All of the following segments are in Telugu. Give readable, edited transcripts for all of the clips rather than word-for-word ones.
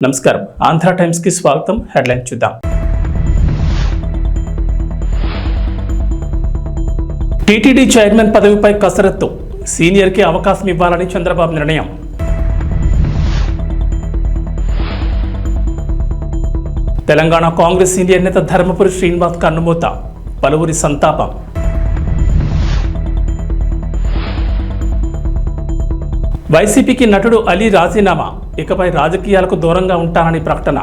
నమస్కారం. ఆంధ్ర టైమ్స్ కి స్వాగతం. హెడ్లైన్ చూద్దాం. టీటీడీ చైర్మన్ పదవిపై కసరత్తు, సీనియర్ కి అవకాశం ఇవ్వాలని చంద్రబాబు నిర్ణయం. తెలంగాణ కాంగ్రెస్ సీనియర్ నేత ధర్మపురి శ్రీనివాస్ కన్నుమూత, పలువురి సంతాపం. వైసీపీకి నటుడు అలీ రాజీనామా, ఇకపై రాజకీయాలకు దూరంగా ఉంటానని ప్రకటన.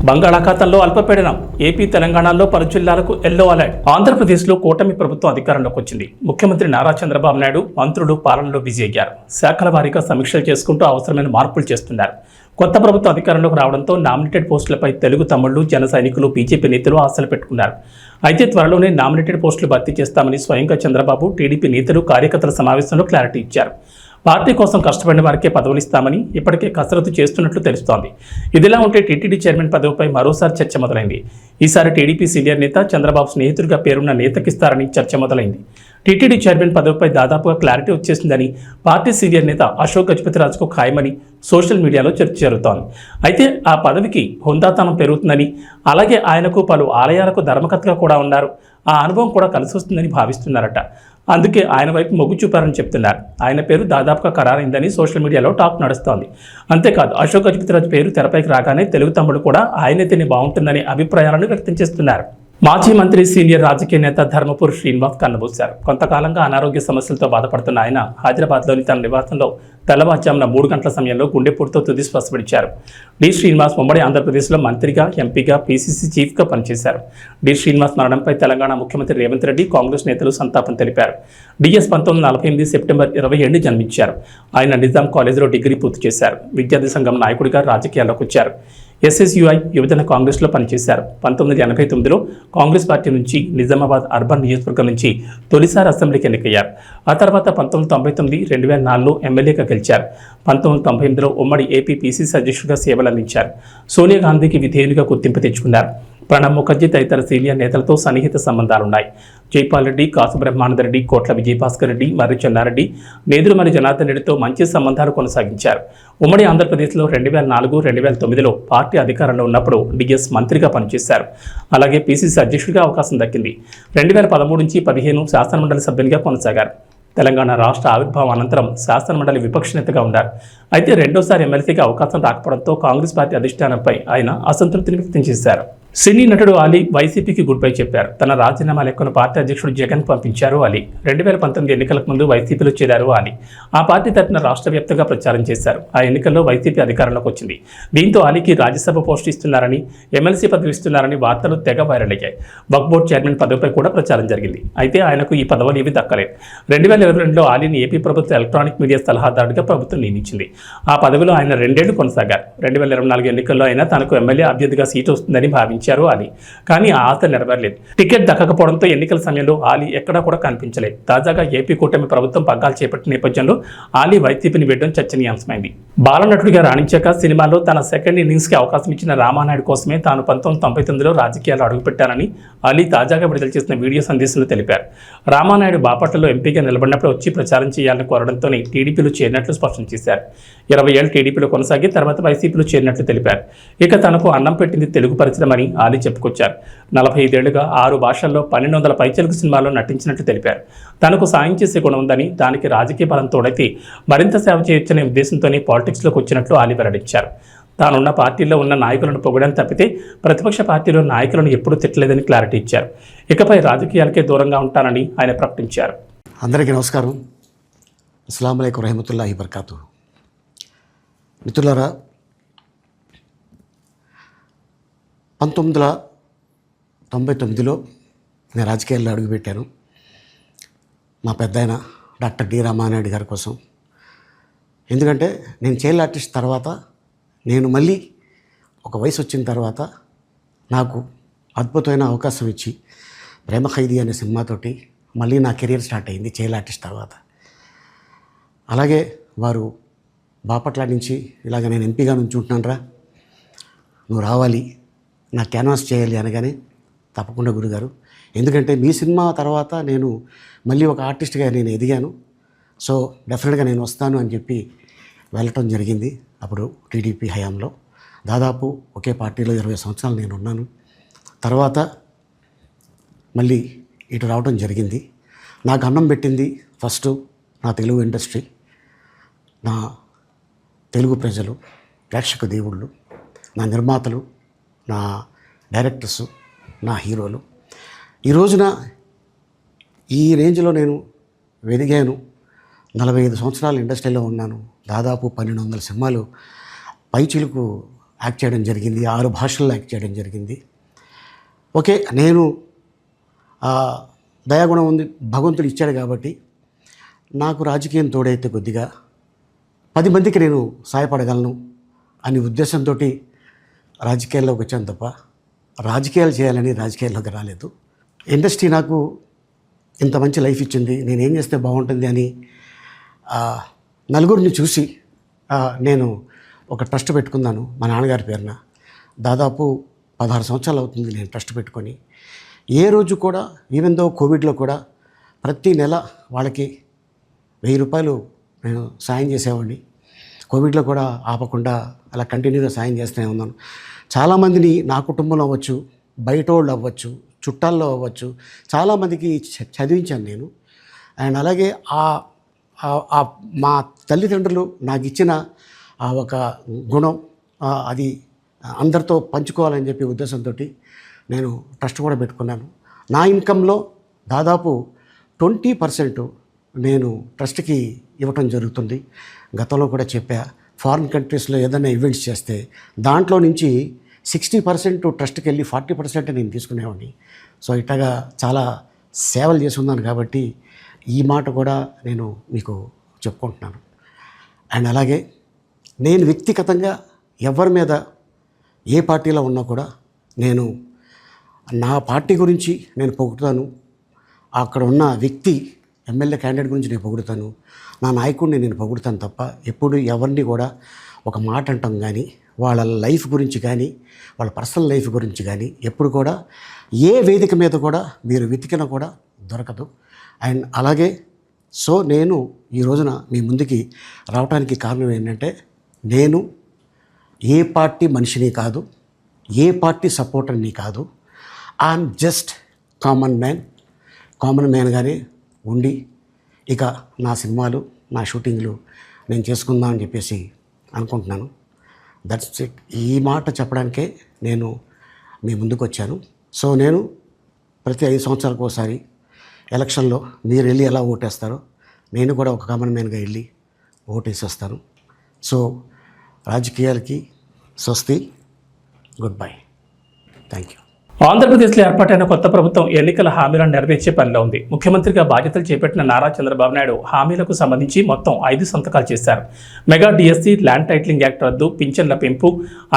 బంగాళాఖాతంలో అల్పపీడనం, ఏపీ తెలంగాణలో పలు జిల్లాలకు ఎల్లో అలర్ట్. ఆంధ్రప్రదేశ్లో కూటమి ప్రభుత్వం అధికారంలోకి వచ్చింది. ముఖ్యమంత్రి నారా చంద్రబాబు నాయుడు మంత్రులు పాలనలో బిజీ అయ్యారు. శాఖల వారీగా సమీక్షలు చేసుకుంటూ అవసరమైన మార్పులు చేస్తున్నారు. కొత్త ప్రభుత్వం అధికారంలోకి రావడంతో నామినేటెడ్ పోస్టులపై తెలుగు తమ్ముళ్లు, జన సైనికులు, బీజేపీ నేతలు ఆశలు పెట్టుకున్నారు. అయితే త్వరలోనే నామినేటెడ్ పోస్టులు భర్తీ చేస్తామని స్వయంగా చంద్రబాబు, టీడీపీ నేతలు కార్యకర్తల సమావేశంలో క్లారిటీ ఇచ్చారు. పార్టీ కోసం కష్టపడిన వారికే పదవులు ఇస్తామని ఇప్పటికే కసరత్తు చేస్తున్నట్లు తెలుస్తోంది. ఇదిలా ఉంటే టీటీడీ చైర్మన్ పదవిపై మరోసారి చర్చ మొదలైంది. ఈసారి టీడీపీ సీనియర్ నేత, చంద్రబాబు స్నేహితుడిగా పేరున్న నేతకిస్తారని చర్చ మొదలైంది. టీటీడీ చైర్మన్ పదవిపై దాదాపుగా క్లారిటీ వచ్చేసిందని పార్టీ సీనియర్ నేత అశోక్ గజపతిరాజుకు ఖాయమని సోషల్ మీడియాలో చర్చ జరుగుతోంది. అయితే ఆ పదవికి హుందాతనం పెరుగుతుందని, అలాగే ఆయనకు పలు ఆలయాలకు ధర్మకర్తగా కూడా ఉన్నారు. ఆ అనుభవం కూడా కలిసి వస్తుందని భావిస్తున్నారట. అందుకే ఆయన వైపు మొగ్గు చూపారని చెప్తున్నారు. ఆయన పేరు దాదాపుగా ఖరారైందని సోషల్ మీడియాలో టాక్ నడుస్తోంది. అంతేకాదు, అశోక్ గజపతిరాజు పేరు తెరపైకి రాగానే తెలుగు తమ్ముడు కూడా ఆయనైతేనే బాగుంటుందనే అభిప్రాయాలను వ్యక్తం చేస్తున్నారు. మాజీ మంత్రి, సీనియర్ రాజకీయ నేత ధర్మపురి శ్రీనివాస్ కన్నుమూశారు. కొంతకాలంగా అనారోగ్య సమస్యలతో బాధపడుతున్న ఆయన హైదరాబాద్లోని తన నివాసంలో తెల్లవారుజామున 3 గంటల సమయంలో గుండెపోటుతో తుది శ్వాస విడిచారు. డి శ్రీనివాస్ ఉమ్మడి ఆంధ్రప్రదేశ్లో మంత్రిగా, ఎంపీగా, పీసీసీ చీఫ్గా పనిచేశారు. డి శ్రీనివాస్ మరణంపై తెలంగాణ ముఖ్యమంత్రి రేవంత్ రెడ్డి, కాంగ్రెస్ నేతలు సంతాపం తెలిపారు. డిఎస్ 1948 సెప్టెంబర్ 27 జన్మించారు. ఆయన నిజాం కాలేజీలో డిగ్రీ పూర్తి చేశారు. విద్యార్థి సంఘం నాయకుడిగా రాజకీయాల్లోకి వచ్చారు. ఎస్ఎస్యుఐ యువజన కాంగ్రెస్లో పనిచేశారు. 1989లో కాంగ్రెస్ పార్టీ నుంచి నిజామాబాద్ అర్బన్ నియోజకవర్గం నుంచి తొలిసారి అసెంబ్లీకి ఎన్నికయ్యారు. ఆ తర్వాత 1999, 2004లో ఎమ్మెల్యేగా గెలిచారు. 1998లో ఉమ్మడి ఏపీ పీసీసీ అధ్యక్షుడిగా సేవలందించారు. సోనియా గాంధీకి విధేయునిగా గుర్తింపు తెచ్చుకున్నారు. ప్రణబ్ ముఖర్జీ తదితర సీనియర్ నేతలతో సన్నిహిత సంబంధాలున్నాయి. జైపాల్ రెడ్డి, కాసు బ్రహ్మానందరెడ్డి, కోట్ల విజయభాస్కర్ రెడ్డి, మర్రి చెన్నారెడ్డి, నేదురుమల్లి జనార్దన్ రెడ్డితో మంచి సంబంధాలు కొనసాగించారు. ఉమ్మడి ఆంధ్రప్రదేశ్లో 2004, 2009లో పార్టీ అధికారంలో ఉన్నప్పుడు డిఎస్ మంత్రిగా పనిచేశారు. అలాగే పీసీసీ అధ్యక్షుడిగా అవకాశం దక్కింది. 2013 నుంచి 2015 శాసనమండలి సభ్యునిగా కొనసాగారు. తెలంగాణ రాష్ట్ర ఆవిర్భావం అనంతరం శాసనమండలి విపక్ష నేతగా ఉన్నారు. అయితే రెండోసారి ఎమ్మెల్సీగా అవకాశం రాకపోవడంతో కాంగ్రెస్ పార్టీ అధిష్టానంపై ఆయన అసంతృప్తిని వ్యక్తం చేశారు. సినీ నటుడు అలీ వైసీపీకి గుడ్ బై చెప్పారు. తన రాజీనామా లెక్కను పార్టీ అధ్యక్షుడు జగన్ పంపించారు అలీ. 2019 ఎన్నికలకు ముందు వైసీపీలో చేరారు అలీ. ఆ పార్టీ తరఫున రాష్ట్ర వ్యాప్తంగా ప్రచారం చేశారు. ఆ ఎన్నికల్లో వైసీపీ అధికారంలోకి వచ్చింది. దీంతో అలీకి రాజ్యసభ పోస్టు ఇస్తున్నారని, ఎమ్మెల్సీ పదవి ఇస్తున్నారని వార్తలు తెగ వైరల్ అయ్యాయి. వక్ఫ్ బోర్డు చైర్మన్ పదవిపై కూడా ప్రచారం జరిగింది. అయితే ఆయనకు ఈ పదవులు ఏవి దక్కలేదు. 2022లో అలీని ఏపీ ప్రభుత్వ ఎలక్ట్రానిక్ మీడియా సలహాదారుడిగా ప్రభుత్వం నియమించింది. ఆ పదవిలో ఆయన 2 ఏళ్లు కొనసాగారు. 2024 ఎన్నికల్లో అయినా తనకు ఎమ్మెల్యే అభ్యర్థిగా సీటు వస్తుందని భావించారు అలీ. కానీ ఆ ఆశ నెరవేరలేదు. టికెట్ దక్కకపోవడంతో ఎన్నికల సమయంలో అలీ ఎక్కడా కూడా కనిపించలేదు. తాజాగా ఏపీ కూటమి ప్రభుత్వం పగ్గాలు చేపట్టిన నేపథ్యంలో అలీ వైసీపీని వీడడం చర్చనీయాంశమైంది. బాలనటుడిగా రాణించాక సినిమాలో తన సెకండ్ ఇన్నింగ్స్కి అవకాశం ఇచ్చిన రామానాయుడు కోసమే తాను 1999లో రాజకీయాల్లో అడుగుపెట్టానని అలీ తాజాగా విడుదల చేసిన వీడియో సందేశంలో తెలిపారు. రామానాయుడు బాపట్లలో ఎంపీగా నిలబడినప్పుడు వచ్చి ప్రచారం చేయాలని కోరడంతోనే టీడీపీలో చేరినట్లు స్పష్టం చేశారు. 20 ఏళ్ళు టీడీపీలో కొనసాగి తర్వాత వైసీపీలో చేరినట్లు తెలిపారు. ఇక తనకు అన్నం పెట్టింది తెలుగు పరిశ్రమని అలీ చెప్పుకొచ్చారు. 45 ఏళ్లుగా 6 భాషల్లో 1200 పైచిలుకు సినిమాల్లో నటించినట్లు తెలిపారు. తనకు సాయం చేసే గుణం ఉందని, దానికి రాజకీయ బలం తోడైతే మరింత సేవ చేయొచ్చనే ఉద్దేశంతోనే పాలిటిక్స్లోకి వచ్చినట్లు అలీ వెల్లడించారు. తానున్న పార్టీలో ఉన్న నాయకులను పొగడని తప్పితే ప్రతిపక్ష పార్టీలో నాయకులను ఎప్పుడూ తిట్టలేదని క్లారిటీ ఇచ్చారు. ఇకపై రాజకీయాలకే దూరంగా ఉంటానని ఆయన ప్రకటించారు. అందరికీ నమస్కారం. అస్సలాము అలైకుం రహమతుల్లాహి బర్కాతు. మిత్రులారా, 1999లో నేను రాజకీయాల్లో అడుగుపెట్టాను. మా పెద్దాయన డాక్టర్ డి రామానాయుడు గారి కోసం. ఎందుకంటే నేను చైల్డ్ ఆర్టిస్ట్ తర్వాత నేను మళ్ళీ ఒక వయసు వచ్చిన తర్వాత నాకు అద్భుతమైన అవకాశం ఇచ్చి ప్రేమ ఖైదీ అనే సినిమాతోటి మళ్ళీ నా కెరీర్ స్టార్ట్ అయింది చైల్డ్ ఆర్టిస్ట్ తర్వాత. అలాగే వారు బాపట్ల నుంచి ఇలాగ నేను ఎంపీగా నుంచి ఉంటున్నాను రా, నువ్వు రావాలి, నా క్యాన్వాస్ చేయాలి అనగానే తప్పకుండా గురుగారు, ఎందుకంటే మీ సినిమా తర్వాత నేను మళ్ళీ ఒక ఆర్టిస్ట్గా నేను ఎదిగాను. సో డెఫినెట్గా నేను వస్తాను అని చెప్పి వెళ్ళటం జరిగింది. అప్పుడు టీడీపీ హయాంలో దాదాపు ఒకే పార్టీలో 20 సంవత్సరాలు నేను ఉన్నాను. తర్వాత మళ్ళీ ఇటు రావడం జరిగింది. నాకు అన్నం పెట్టింది ఫస్ట్ నా తెలుగు ఇండస్ట్రీ, నా తెలుగు ప్రజలు, ప్రేక్షక దేవుళ్ళు, నా నిర్మాతలు, నా డైరెక్టర్సు, నా హీరోలు. ఈ రోజున ఈ రేంజ్లో నేను వెదిగాను. 45 సంవత్సరాలు ఇండస్ట్రీలో ఉన్నాను. దాదాపు 1200 సినిమాలు పైచిలుకు యాక్ట్ చేయడం జరిగింది. 6 భాషల్లో యాక్ట్ చేయడం జరిగింది. ఓకే, నేను దయాగుణం ఉంది, భగవంతుడు ఇచ్చాడు కాబట్టి నాకు రాజకీయం తోడైతే కొద్దిగా 10 మందికి నేను సహాయపడగలను అనే ఉద్దేశంతో రాజకీయాల్లోకి వచ్చాను తప్ప రాజకీయాలు చేయాలని రాజకీయాల్లోకి రాలేదు. ఇండస్ట్రీ నాకు ఇంత మంచి లైఫ్ ఇచ్చింది, నేనేం చేస్తే బాగుంటుంది అని నలుగురిని చూసి నేను ఒక ట్రస్ట్ పెట్టుకున్నాను మా నాన్నగారి పేరున. దాదాపు 16 సంవత్సరాలు అవుతుంది నేను ట్రస్ట్ పెట్టుకొని. ఏ రోజు కూడా ఈవెన్ దో కోవిడ్లో కూడా ప్రతి నెల వాళ్ళకి 1000 రూపాయలు నేను సాయం చేసేవాడిని. కోవిడ్లో కూడా ఆపకుండా అలా కంటిన్యూగా సాయం చేస్తూనే ఉన్నాను. చాలామందిని నా కుటుంబంలో అవ్వచ్చు, బయట వాళ్ళు అవ్వచ్చు, చుట్టాల్లో అవ్వచ్చు, చాలామందికి చదివించాను నేను. అండ్ అలాగే మా తల్లిదండ్రులు నాకు ఇచ్చిన ఒక గుణం అది అందరితో పంచుకోవాలని చెప్పి ఉద్దేశంతో నేను ట్రస్ట్ కూడా పెట్టుకున్నాను. నా ఇన్కంలో దాదాపు 20% నేను ట్రస్ట్కి ఇవ్వటం జరుగుతుంది. గతంలో కూడా చెప్పా, ఫారిన్ కంట్రీస్లో ఏదైనా ఈవెంట్స్ చేస్తే దాంట్లో నుంచి 60% ట్రస్ట్కి వెళ్ళి 40% నేను తీసుకునేవాడిని. సో ఇట్లాగా చాలా సేవలు చేసి ఉన్నాను కాబట్టి ఈ మాట కూడా నేను మీకు చెప్పుకుంటున్నాను. అండ్ అలాగే నేను వ్యక్తిగతంగా ఎవరి మీద ఏ పార్టీలో ఉన్నా కూడా నేను నా పార్టీ గురించి నేను పొగుడుతాను, అక్కడ ఉన్న వ్యక్తి ఎమ్మెల్యే క్యాండిడేట్ గురించి నేను పొగుడుతాను, నా నాయకుడిని నేను పొగుడుతాను తప్ప ఎప్పుడు ఎవరిని కూడా ఒక మాట అంటాం కానీ వాళ్ళ లైఫ్ గురించి కానీ వాళ్ళ పర్సనల్ లైఫ్ గురించి కానీ ఎప్పుడు కూడా ఏ వేదిక మీద కూడా మీరు వెతికినా కూడా దొరకదు. అండ్ అలాగే సో నేను ఈ రోజున మీ ముందుకి రావడానికి కారణం ఏంటంటే నేను ఏ పార్టీ మనిషిని కాదు, ఏ పార్టీ సపోర్టర్ని కాదు. ఐఎమ్ జస్ట్ కామన్ మ్యాన్గానే ఉండి ఇక నా సినిమాలు, నా షూటింగ్లు నేను చేసుకుందామని చెప్పేసి అనుకుంటున్నాను. That's it. ఈ మాట చెప్పడానికే నేను మీ ముందుకు వచ్చాను. సో నేను ప్రతి 5 సంవత్సరాలకు ఒకసారి ఎలక్షన్లో మీరు వెళ్ళి ఎలా ఓటేస్తారో నేను కూడా ఒక కామన్ మ్యాన్గా వెళ్ళి ఓటేసేస్తాను. సో రాజకీయాలకి స్వస్తి, గుడ్ బై, థ్యాంక్ యూ. ఆంధ్రప్రదేశ్లో ఏర్పాటైన కొత్త ప్రభుత్వం ఎన్నికల హామీలను నెరవేర్చే పనిలో ఉంది. ముఖ్యమంత్రిగా బాధ్యతలు చేపట్టిన నారా చంద్రబాబు నాయుడు హామీలకు సంబంధించి మొత్తం 5 సంతకాలు చేశారు. Mega DSC, land titling act రద్దు, పింఛన్ల పెంపు,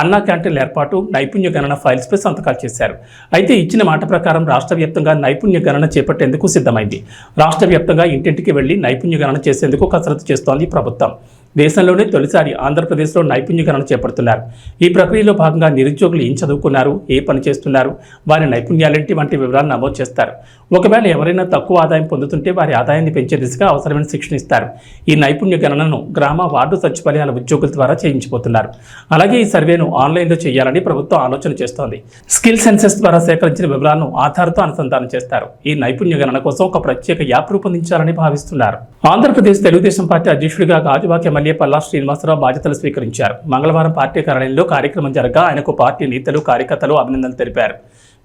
అన్నా క్యాంటీన్ల ఏర్పాటు, నైపుణ్య గణన ఫైల్స్పై సంతకాలు చేశారు. అయితే ఇచ్చిన మాట ప్రకారం రాష్ట్ర వ్యాప్తంగా నైపుణ్య గణన చేపట్టేందుకు సిద్ధమైంది. రాష్ట్ర వ్యాప్తంగా ఇంటింటికి వెళ్లి నైపుణ్య గణన చేసేందుకు కసరత్తు చేస్తోంది ప్రభుత్వం. దేశంలోనే తొలిసారి ఆంధ్రప్రదేశ్లో నైపుణ్య గణన చేపడుతున్నారు. ఈ ప్రక్రియలో భాగంగా నిరుద్యోగులు ఏం చదువుకున్నారు, ఏ పని చేస్తున్నారు, వారి నైపుణ్యాలేంటి వంటి వివరాలు నమోదు చేస్తారు. ఒకవేళ ఎవరైనా తక్కువ ఆదాయం పొందుతుంటే వారి ఆదాయాన్ని పెంచే దిశగా అవసరమైన శిక్షణ ఇస్తారు. ఈ నైపుణ్య గణనను గ్రామ, వార్డు సచివాలయాల ఉద్యోగుల ద్వారా చేయించబోతున్నారు. అలాగే ఈ సర్వేను ఆన్లైన్లో చేయాలని ప్రభుత్వం ఆలోచన చేస్తోంది. స్కిల్ సెన్సెస్ ద్వారా సేకరించిన వివరాలను ఆధార్తో అనుసంధానం చేస్తారు. ఈ నైపుణ్య గణన కోసం ఒక ప్రత్యేక యాప్ రూపొందించాలని భావిస్తున్నారు. ఆంధ్రప్రదేశ్ తెలుగుదేశం పార్టీ అధ్యక్షుడిగా గాజువాక ఎమ్మెల్యే పల్లా శ్రీనివాసరావు బాధ్యతలు స్వీకరించారు. మంగళవారం పార్టీ కార్యాలయంలో కార్యక్రమం జరగా ఆయనకు పార్టీ నేతలు, కార్యకర్తలు అభినందనలు తెలిపారు.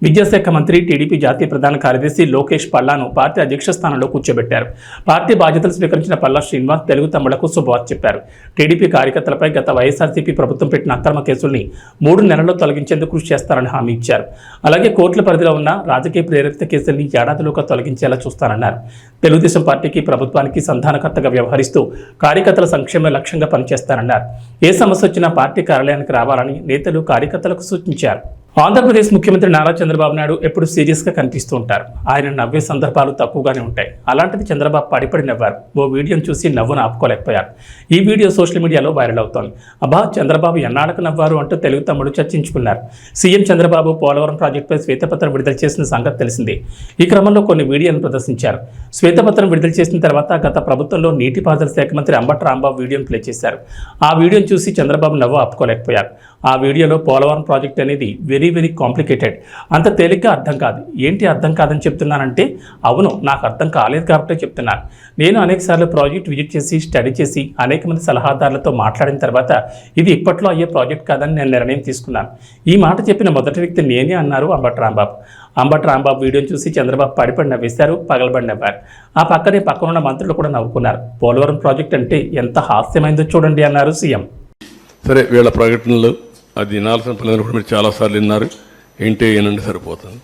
విద్యాశాఖ మంత్రి, టీడీపీ జాతీయ ప్రధాన కార్యదర్శి లోకేష్ పల్లాను పార్టీ అధ్యక్ష స్థానంలో కూర్చోబెట్టారు. పార్టీ బాధ్యతలు స్వీకరించిన పల్లా శ్రీనివాస్ తెలుగు తమ్ముళ్లకు శుభవార్త చెప్పారు. టీడీపీ కార్యకర్తలపై గత వైఎస్ఆర్సీపీ ప్రభుత్వం పెట్టిన అక్రమ కేసుల్ని 3 నెలల్లో తొలగించేందుకు కృషి చేస్తారని హామీ ఇచ్చారు. అలాగే కోర్టుల పరిధిలో ఉన్న రాజకీయ ప్రేరేపిత కేసుల్ని ఏడాదిలోగా తొలగించేలా చూస్తారన్నారు. తెలుగుదేశం పార్టీకి, ప్రభుత్వానికి సంధానకర్తగా వ్యవహరిస్తూ కార్యకర్తల సంక్షేమ లక్ష్యంగా పనిచేస్తారన్నారు. ఏ సమస్య వచ్చినా పార్టీ కార్యాలయానికి రావాలని నేతలు, కార్యకర్తలకు సూచించారు. ఆంధ్రప్రదేశ్ ముఖ్యమంత్రి నారా చంద్రబాబు నాయుడు ఎప్పుడు సీరియస్గా కనిపిస్తూ ఉంటారు. ఆయన నవ్వే సందర్భాలు తక్కువగానే ఉంటాయి. అలాంటిది చంద్రబాబు పడిపడి నవ్వారు. ఓ వీడియోను చూసి నవ్వును ఆపుకోలేకపోయారు. ఈ వీడియో సోషల్ మీడియాలో వైరల్ అవుతోంది. అబ్బా, చంద్రబాబు ఎన్నాళ్ళకు నవ్వారు అంటూ తెలుగు తమ్ముడు చర్చించుకున్నారు. సీఎం చంద్రబాబు పోలవరం ప్రాజెక్టుపై శ్వేతపత్రం విడుదల చేసిన సంగతి తెలిసిందే. ఈ క్రమంలో కొన్ని వీడియోలను ప్రదర్శించారు. శ్వేతపత్రం విడుదల చేసిన తర్వాత గత ప్రభుత్వంలో నీటిపారుదల శాఖ మంత్రి అంబటి రాంబాబు వీడియోను ప్లే చేశారు. ఆ వీడియోను చూసి చంద్రబాబు నవ్వు ఆపుకోలేకపోయారు. ఆ వీడియోలో పోలవరం ప్రాజెక్ట్ అనేది వెరీ కాంప్లికేటెడ్, అంత తేలిగ్గా అర్థం కాదు. ఏంటి అర్థం కాదని చెప్తున్నానంటే, అవును, నాకు అర్థం కాలేదు కాబట్టి చెప్తున్నాను. నేను అనేకసార్లు ప్రాజెక్ట్ విజిట్ చేసి స్టడీ చేసి అనేక మంది సలహాదారులతో మాట్లాడిన తర్వాత ఇది ఇప్పట్లో అయ్యే ప్రాజెక్ట్ కాదని నేను నిర్ణయం తీసుకున్నాను. ఈ మాట చెప్పిన మొదటి వ్యక్తి నేనే అన్నారు అంబటి రాంబాబు. అంబటి రాంబాబు వీడియోని చూసి చంద్రబాబు పడిపడి నవ్వేశారు, పగలబడి నవ్వారు. ఆ పక్కనున్న మంత్రులు కూడా నవ్వుకున్నారు. పోలవరం ప్రాజెక్ట్ అంటే ఎంత హాస్యమైందో చూడండి అన్నారు సీఎం. సరే, వీళ్ళ ప్రకటనలు అది వినాల్సిన పిల్లలు కూడా మీరు చాలాసార్లు విన్నారు. ఏంటి ఏనండి సరిపోతుంది.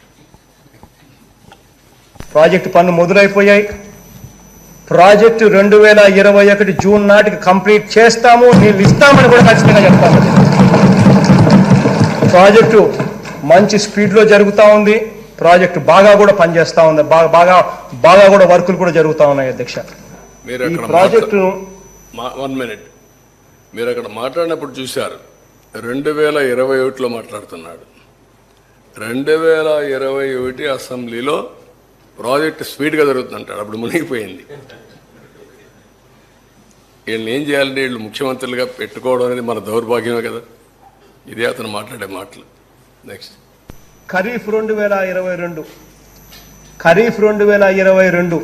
ప్రాజెక్టు పనులు మొదలైపోయాయి. ప్రాజెక్టు 2021 జూన్ నాటికి కంప్లీట్ చేస్తాము, నీళ్ళు ఇస్తామని కూడా ఖచ్చితంగా చెప్తాము. ప్రాజెక్టు మంచి స్పీడ్లో జరుగుతూ ఉంది. ప్రాజెక్టు బాగా కూడా పనిచేస్తూ ఉంది. బాగా కూడా వర్కులు కూడా జరుగుతూ ఉన్నాయి. అధ్యక్ష, ఈ ప్రాజెక్టును 1 minute మీరు అక్కడ మాట్లాడినప్పుడు చూశారు. 2021లో మాట్లాడుతున్నాడు. 2021 అసెంబ్లీలో ప్రాజెక్ట్ స్పీడ్గా జరుగుతుందంటాడు. అప్పుడు మునిగిపోయింది. వీళ్ళని ఏం చేయాలంటే వీళ్ళు ముఖ్యమంత్రులుగా పెట్టుకోవడం అనేది మన దౌర్భాగ్యమే కదా. ఇదే అతను మాట్లాడే మాటలు. నెక్స్ట్, ఖరీఫ్ 2022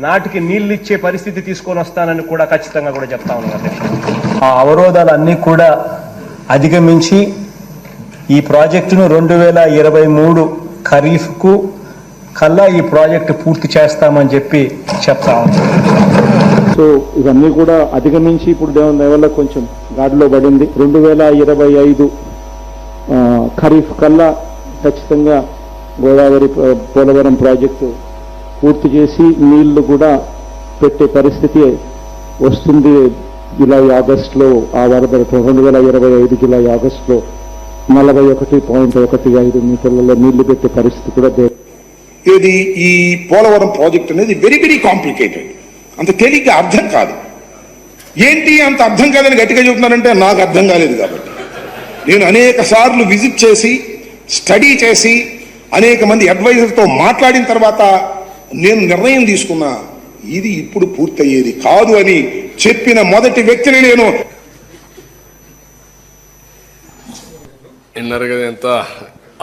నాటికి నీళ్ళు ఇచ్చే పరిస్థితి తీసుకొని వస్తానని కూడా ఖచ్చితంగా కూడా చెప్తా ఉన్నాను. ఆ అవరోధాలన్నీ కూడా అధిగమించి ఈ ప్రాజెక్టును 2023 ఖరీఫ్కు కల్లా ఈ ప్రాజెక్టు పూర్తి చేస్తామని చెప్పి చెప్తా ఉన్నాం. సో ఇవన్నీ కూడా అధిగమించి ఇప్పుడు దేవుని దయ వల్ల కొంచెం గాడిలో పడింది. 2025 ఖరీఫ్ కల్లా ఖచ్చితంగా గోదావరి పోలవరం ప్రాజెక్టు పూర్తి చేసి నీళ్లు కూడా పెట్టే పరిస్థితి వస్తుంది. జూలై ఆగస్టులో ఆ వరద 2025 జూలై ఆగస్టులో 41.15 మీటర్లలో నీళ్లు పెట్టే పరిస్థితి కూడా ఇది ఈ పోలవరం ప్రాజెక్ట్ అనేది వెరీ కాంప్లికేటెడ్. అంత తేలిగ్గా అర్థం కాదు. ఏంటి అంత అర్థం కాదని గట్టిగా చెబుతున్నారంటే నాకు అర్థం కాలేదు కాబట్టి. నేను అనేక సార్లు విజిట్ చేసి స్టడీ చేసి అనేక మంది అడ్వైజర్తో మాట్లాడిన తర్వాత నేను నిర్ణయం తీసుకున్నా, ఇది ఇప్పుడు పూర్తయ్యేది కాదు అని చెప్పిన మొదటి వ్యక్తిని నేను. విన్నారు కదా ఎంత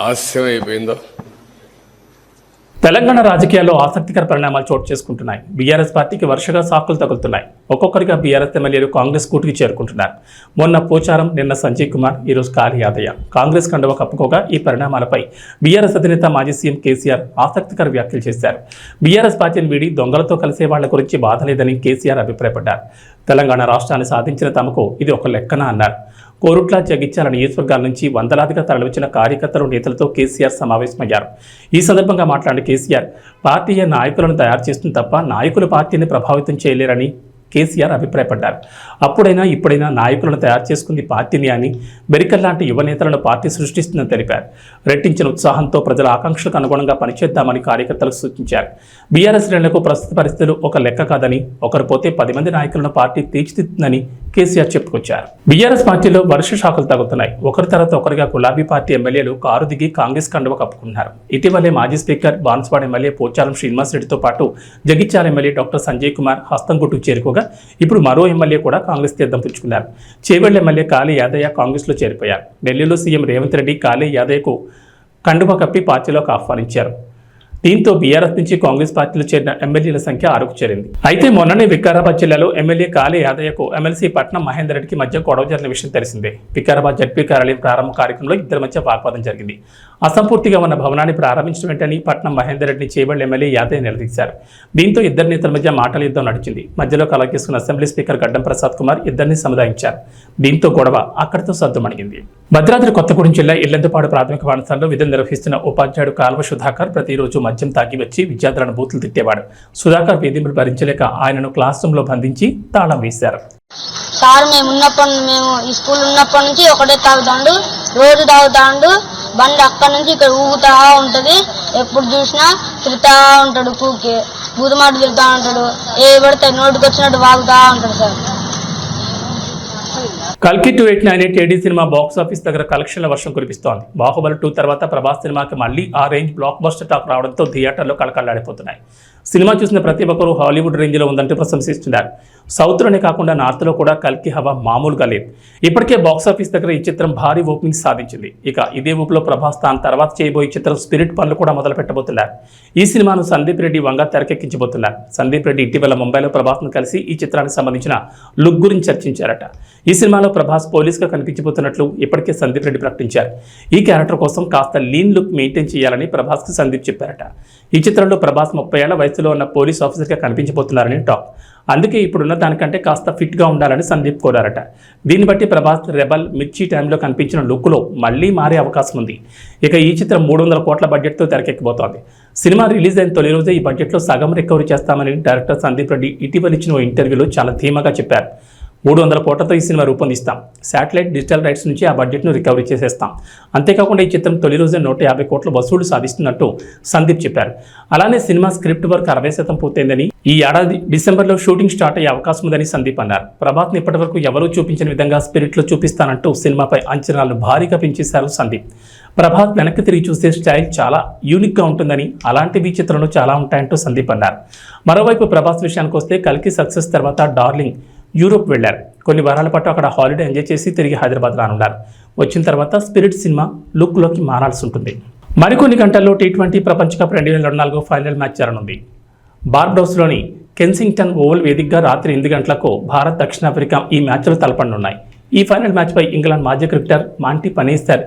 హాస్యం అయిపోయిందో. తెలంగాణ రాజకీయాల్లో ఆసక్తికర పరిణామాలు చోటు చేసుకుంటున్నాయి. బీఆర్ఎస్ పార్టీకి వరుసగా సాకులు తగులుతున్నాయి. ఒక్కొక్కరిగా బీఆర్ఎస్ ఎమ్మెల్యేలు కాంగ్రెస్ కూటికి చేరుకుంటున్నారు. మొన్న పోచారం, నిన్న సంజయ్ కుమార్, ఈరోజు కాళీ యాదయ్య కాంగ్రెస్ కండువా కప్పుకోగా ఈ పరిణామాలపై బీఆర్ఎస్ అధినేత మాజీ సీఎం కేసీఆర్ ఆసక్తికర వ్యాఖ్యలు చేశారు. బీఆర్ఎస్ పార్టీని వీడి దొంగలతో కలిసే వాళ్ల గురించి బాధ లేదని కేసీఆర్ అభిప్రాయపడ్డారు. తెలంగాణ రాష్ట్రాన్ని సాధించిన తమకు ఇది ఒక లెక్కన అన్నారు. కోరుట్ల, జగిత్యాల నియోజకవర్గాల నుంచి వందలాదిగా తరలివచ్చిన కార్యకర్తలు, నేతలతో కేసీఆర్ సమావేశమయ్యారు. ఈ సందర్భంగా మాట్లాడిన కేసీఆర్, పార్టీయే నాయకులను తయారు చేస్తుంది తప్ప నాయకులు పార్టీని ప్రభావితం చేయలేరని కేసీఆర్ అభిప్రాయపడ్డారు. అప్పుడైనా ఇప్పుడైనా నాయకులను తయారు చేసుకుంది పార్టీని అని, మెరికల్ లాంటి యువ నేతలను పార్టీ సృష్టిస్తుందని తెలిపారు. రెట్టించిన ఉత్సాహంతో ప్రజల ఆకాంక్షలకు అనుగుణంగా పనిచేద్దామని కార్యకర్తలకు సూచించారు. బీఆర్ఎస్ శ్రేణులకు ప్రస్తుత పరిస్థితులు ఒక లెక్క కాదని, ఒకరు పోతే 10 మంది నాయకులను పార్టీ తీర్చిదిద్దుతుందని కేసీఆర్ చెప్పుకొచ్చారు. బీఆర్ఎస్ పార్టీలో వరుస షాకులు తగ్గుతున్నాయి. ఒకరి తర్వాత ఒకరిగా గులాబీ పార్టీ ఎమ్మెల్యేలు కారు దిగి కాంగ్రెస్ కండువ కప్పుకున్నారు. ఇటీవలే మాజీ స్పీకర్, బాన్స్వాడ ఎమ్మెల్యే పోచారం శ్రీనివాస్ రెడ్డితో పాటు జగిత్యాల ఎమ్మెల్యే డాక్టర్ సంజయ్ కుమార్ హస్తంగుట్టుకు చేరుకోగా ఇప్పుడు మరో ఎమ్మెల్యే కూడా కాంగ్రెస్ తీర్థం పుచ్చుకున్నారు. చేవెళ్ల ఎమ్మెల్యే కాళీ యాదయ్య కాంగ్రెస్లో చేరిపోయారు. ఢిల్లీలో సీఎం రేవంత్ రెడ్డి కాళీ యాదయ్యకు కండువా కప్పి పార్టీలోకి ఆహ్వానించారు. దీంతో బీఆర్ఎస్ నుంచి కాంగ్రెస్ పార్టీలో చేరిన ఎమ్మెల్యేల సంఖ్య 6కు చేరింది. అయితే మొన్ననే వికారాబాద్ జిల్లాలో ఎమ్మెల్యే కాళీ యాదయ్యకు ఎమ్మెల్సీ పట్నం మహేందర్ రెడ్డికి మధ్య గొడవ జరిగిన విషయం తెలిసిందే. వికారాబాద్ జడ్పీ కార్యాలయం ప్రారంభ కార్యక్రమంలో ఇద్దరి మధ్య వాగ్వాదం జరిగింది. అసంపూర్తిగా ఉన్న భవనాన్ని ప్రారంభించడం వెంటనే పట్నం మహేందర్ రెడ్డిని చేవెళ్ల ఎమ్మెల్యే యాదయ్య నిలదీశారు. దీంతో ఇద్దరు నేతల మధ్య మాటల యుద్ధం నడిచింది. మధ్యలో కలగేసుకున్న అసెంబ్లీ స్పీకర్ గడ్డం ప్రసాద్ కుమార్ ఇద్దరిని సముదాయించారు. దీంతో గొడవ అక్కడితో సద్దుమణిగింది. భద్రాద్రి కొత్తగూడెం జిల్లా ఇల్లందుపాడు ప్రాథమిక పాఠశాలలో విధులు నిర్వహిస్తున్న ఉపాధ్యాయుడు కాల్వ సుధాకర్ ప్రతిరోజు మద్యం తాగి వచ్చి విద్యార్థులను బూతులు తిట్టేవాడు. సుధాకర్ వేధింపులు భరించలేక ఆయనను క్లాస్ రూమ్ లో బంధించి తాళం వేశారు. సార్ మేము ఈ స్కూల్ ఉన్నప్పటి నుంచి ఒకటే తాగుతాండు, రోజు తాగుతాండు. బండి అక్కడ నుంచి ఇక్కడ ఊగుతా ఉంటది. ఎప్పుడు చూసినా తిరుగుతా ఉంటాడు, కూకి బూతుమాట తిరుగుతా ఉంటాడు. ఏ పడితే నోటికి వచ్చినట్టు వాగుతా ఉంటాడు సార్. కల్కి 2898 ఏడీ సినిమా బాక్స్ ఆఫీస్ దగ్గర కలెక్షన్ల వర్షం కురిపిస్తోంది. బాహుబలి 2 తర్వాత ప్రభాస్ సినిమాకి మళ్ళీ ఆ రేంజ్ బ్లాక్ బస్టర్ టాక్ రావడంతో థియేటర్లో కళకళలాడిపోతున్నాయి. సినిమా చూసిన ప్రతి ఒక్కరూ హాలీవుడ్ రేంజ్లో ఉందంటూ ప్రశంసిస్తున్నారు. సౌత్లోనే కాకుండా నార్త్లో కూడా కల్కి హవా మామూలుగా లేదు. ఇప్పటికే బాక్స్ ఆఫీస్ దగ్గర ఈ చిత్రం భారీ ఓపెనింగ్ సాధించింది. ఇక ఇదే ఊపులో ప్రభాస్ తాను తర్వాత చేయబోయే చిత్రం స్పిరిట్ పనులు కూడా మొదలు పెట్టబోతున్నారు. ఈ సినిమాను సందీప్ రెడ్డి వంగ తెరకెక్కించబోతున్నారు. సందీప్ రెడ్డి ఇటీవల ముంబైలో ప్రభాస్ను కలిసి ఈ చిత్రానికి సంబంధించిన లుక్ గురించి చర్చించారట. ఈ సినిమాలో ప్రభాస్ పోలీస్గా కనిపించబోతున్నట్లు ఇప్పటికే సందీప్ రెడ్డి ప్రకటించారు. ఈ క్యారెక్టర్ కోసం కాస్త లీన్ లుక్ మెయింటైన్ చేయాలని ప్రభాస్కి సందీప్ చెప్పారట. ఈ చిత్రంలో ప్రభాస్ 30 ఏళ్ల వయసులో ఉన్న పోలీస్ ఆఫీసర్గా కనిపించబోతున్నారని టాక్. అందుకే ఇప్పుడున్న దానికంటే కాస్త ఫిట్గా ఉండాలని సందీప్ కోరారట. దీన్ని బట్టి ప్రభాస్ రెబల్, మిర్చి టైంలో కనిపించిన లుక్లో మళ్లీ మారే అవకాశం ఉంది. ఇక ఈ చిత్రం 300 కోట్ల బడ్జెట్తో తెరకెక్కబోతోంది. సినిమా రిలీజ్ అయిన తొలి రోజే ఈ బడ్జెట్లో సగం రికవరీ చేస్తామని డైరెక్టర్ సందీప్ రెడ్డి ఇటీవల ఇచ్చిన ఓ ఇంటర్వ్యూలో చాలా ధీమాగా చెప్పారు. 300 కోట్లతో ఈ సినిమా రూపొందిస్తాం. శాటిలైట్, డిజిటల్ రైట్స్ నుంచి ఆ బడ్జెట్ను రికవరీ చేసేస్తాం. అంతేకాకుండా ఈ చిత్రం తొలి రోజే 150 కోట్ల వసూలు సాధిస్తున్నట్టు సందీప్ చెప్పారు. అలానే సినిమా స్క్రిప్ట్ వర్క్ 60% పూర్తయిందని, ఈ ఏడాది డిసెంబర్లో షూటింగ్ స్టార్ట్ అయ్యే అవకాశం ఉందని సందీప్ అన్నారు. ప్రభాస్ని ఇప్పటివరకు ఎవరూ చూపించిన విధంగా స్పిరిట్లో చూపిస్తానంటూ సినిమాపై అంచనాలు భారీగా పెంచేశారు సందీప్. ప్రభాస్ వెనక్కి తిరిగి చూసే స్టైల్ చాలా యూనిక్గా ఉంటుందని, అలాంటివి చిత్రంలో చాలా ఉంటాయంటూ సందీప్ అన్నారు. మరోవైపు ప్రభాస్ విషయానికి వస్తే కల్కి సక్సెస్ తర్వాత డార్లింగ్ యూరోప్ వెళ్లారు. కొన్ని వారాల పాటు అక్కడ హాలిడే ఎంజాయ్ చేసి తిరిగి హైదరాబాద్ రానున్నారు. వచ్చిన తర్వాత స్పిరిట్ సినిమా లుక్లోకి మారాల్సి ఉంటుంది. మరికొన్ని గంటల్లో T20 ప్రపంచ కప్ 2024 ఫైనల్ మ్యాచ్ జరగనుంది. బార్బడోస్లోని కెన్సింగ్టన్ ఓవల్ వేదికగా రాత్రి 8 గంటలకు భారత్, దక్షిణాఫ్రికా ఈ మ్యాచ్లు తలపడనున్నాయి. ఈ ఫైనల్ మ్యాచ్పై ఇంగ్లాండ్ మాజీ క్రికెటర్ మాంటీ పనేసర్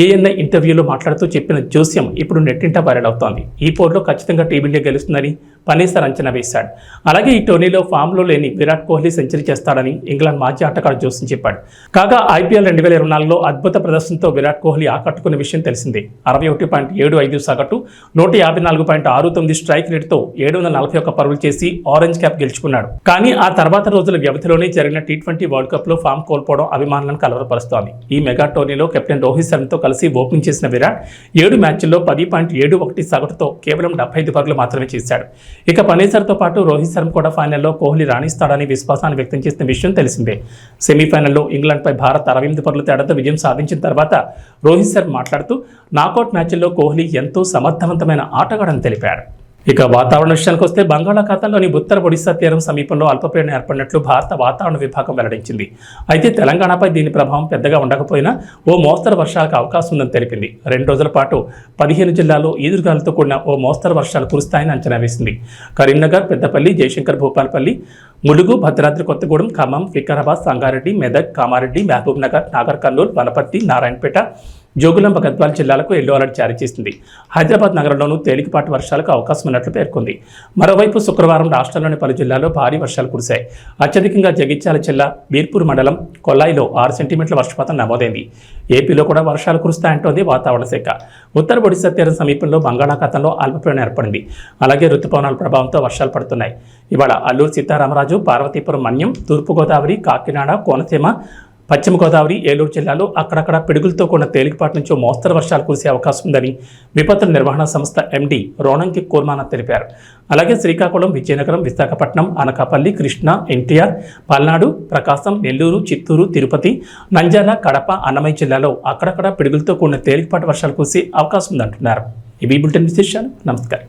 ఏఎన్ఐ ఇంటర్వ్యూలో మాట్లాడుతూ చెప్పిన జోస్యం ఇప్పుడు నెట్టింట వైరల్ అవుతోంది. ఈ పోరులో ఖచ్చితంగా టీమిండియా గెలుస్తుందని పనేసర్ అంచనా వేశాడు. అలాగే ఈ టోర్నీలో ఫామ్లో లేని విరాట్ కోహ్లీ సెంచరీ చేస్తాడని ఇంగ్లాండ్ మాజీ ఆటగాడు జోస్యం చెప్పాడు. కాగా IPL 2024లో అద్భుత ప్రదర్శనతో విరాట్ కోహ్లీ ఆకట్టుకున్న విషయం తెలిసిందే. 61.75 సగటు, 154.69 స్ట్రైక్ రేటుతో 741 పరుగులు చేసి ఆరెంజ్ క్యాప్ గెలుచుకున్నాడు. కానీ ఆ తర్వాత రోజుల వ్యవధిలోనే జరిగిన T20 వరల్డ్ కప్లో ఫామ్ కోల్పోవడం అభిమానులను కలవరపరుస్తోంది. ఈ మెగా టోర్నీలో కెప్టెన్ రోహిత్ శర్మతో కలిసి ఓపెనింగ్ చేసిన విరాట్ 7 మ్యాచ్ల్లో 10.71 సగటుతో కేవలం 75 పరుగులు మాత్రమే చేశాడు. ఇక పనేసర్తో పాటు రోహిత్ శర్మ కూడా ఫైనల్లో కోహ్లీ రాణిస్తాడని విశ్వాసాన్ని వ్యక్తం చేసిన విషయం తెలిసిందే. సెమీఫైనల్లో ఇంగ్లాండ్పై భారత్ 68 పరుగుల తేడాతో విజయం సాధించిన తర్వాత రోహిత్ శర్మ మాట్లాడుతూ నాకౌట్ మ్యాచ్ల్లో కోహ్లీ ఎంతో సమర్థవంతమైన ఆటగాడని తెలిపాడు. ఇక వాతావరణ విషయానికి వస్తే బంగాళాఖాతంలోని ఉత్తర ఒడిశా తీరం సమీపంలో అల్పపీడనం ఏర్పడినట్లు భారత వాతావరణ విభాగం వెల్లడించింది. అయితే తెలంగాణపై దీని ప్రభావం పెద్దగా ఉండకపోయినా ఓ మోస్తరు వర్షాలకు అవకాశం ఉందని తెలిపింది. 2 రోజుల పాటు 15 జిల్లాల్లో ఈదురుగాలతో కూడిన ఓ మోస్తరు వర్షాలు కురుస్తాయని అంచనా వేసింది. కరీంనగర్, పెద్దపల్లి, జయశంకర్ భూపాలపల్లి, ములుగు, భద్రాద్రి కొత్తగూడెం, ఖమ్మం, వికారాబాద్, సంగారెడ్డి, మెదక్, కామారెడ్డి, మహబూబ్ నగర్, నాగర్ కర్నూలు, వనపర్తి, నారాయణపేట, జోగులాంబ, గద్వాల జిల్లాలకు ఎల్లో అలర్ట్ జారీ చేసింది. హైదరాబాద్ నగరంలోనూ తేలికపాటి వర్షాలకు అవకాశం ఉన్నట్లు పేర్కొంది. మరోవైపు శుక్రవారం రాష్ట్రంలోని పలు జిల్లాల్లో భారీ వర్షాలు కురిశాయి. అత్యధికంగా జగిత్యాల జిల్లా బీర్పూర్ మండలం కొల్లాయిలో 6 సెంటీమీటర్ల వర్షపాతం నమోదైంది. ఏపీలో కూడా వర్షాలు కురుస్తాయంటోంది వాతావరణ శాఖ. ఉత్తర ఒడిశా తీరం సమీపంలో బంగాళాఖాతంలో అల్పపీడనం ఏర్పడింది. అలాగే రుతుపవనాల ప్రభావంతో వర్షాలు పడుతున్నాయి. ఇవాళ అల్లూరు సీతారామరాజు, పార్వతీపురం మన్యం, తూర్పుగోదావరి, కాకినాడ, కోనసీమ, పశ్చిమ గోదావరి, ఏలూరు జిల్లాలో అక్కడక్కడ పిడుగులతో కూడిన తేలికపాటి నుంచి మోస్తరు వర్షాలు కురిసే అవకాశం ఉందని విపత్తుల నిర్వహణ సంస్థ MD రోనంకి కోర్మానా తెలిపారు. అలాగే శ్రీకాకుళం, విజయనగరం, విశాఖపట్నం, అనకాపల్లి, కృష్ణా, NTR, పల్నాడు, ప్రకాశం, నెల్లూరు, చిత్తూరు, తిరుపతి, నంద్యాల, కడప, అన్నమయ్య జిల్లాలో అక్కడక్కడ పిడుగులతో కూడిన తేలికపాటి వర్షాలు కురిసే అవకాశం ఉందంటున్నారు. ఇవి బులెటిన్ విశేషాలు. నమస్కారం.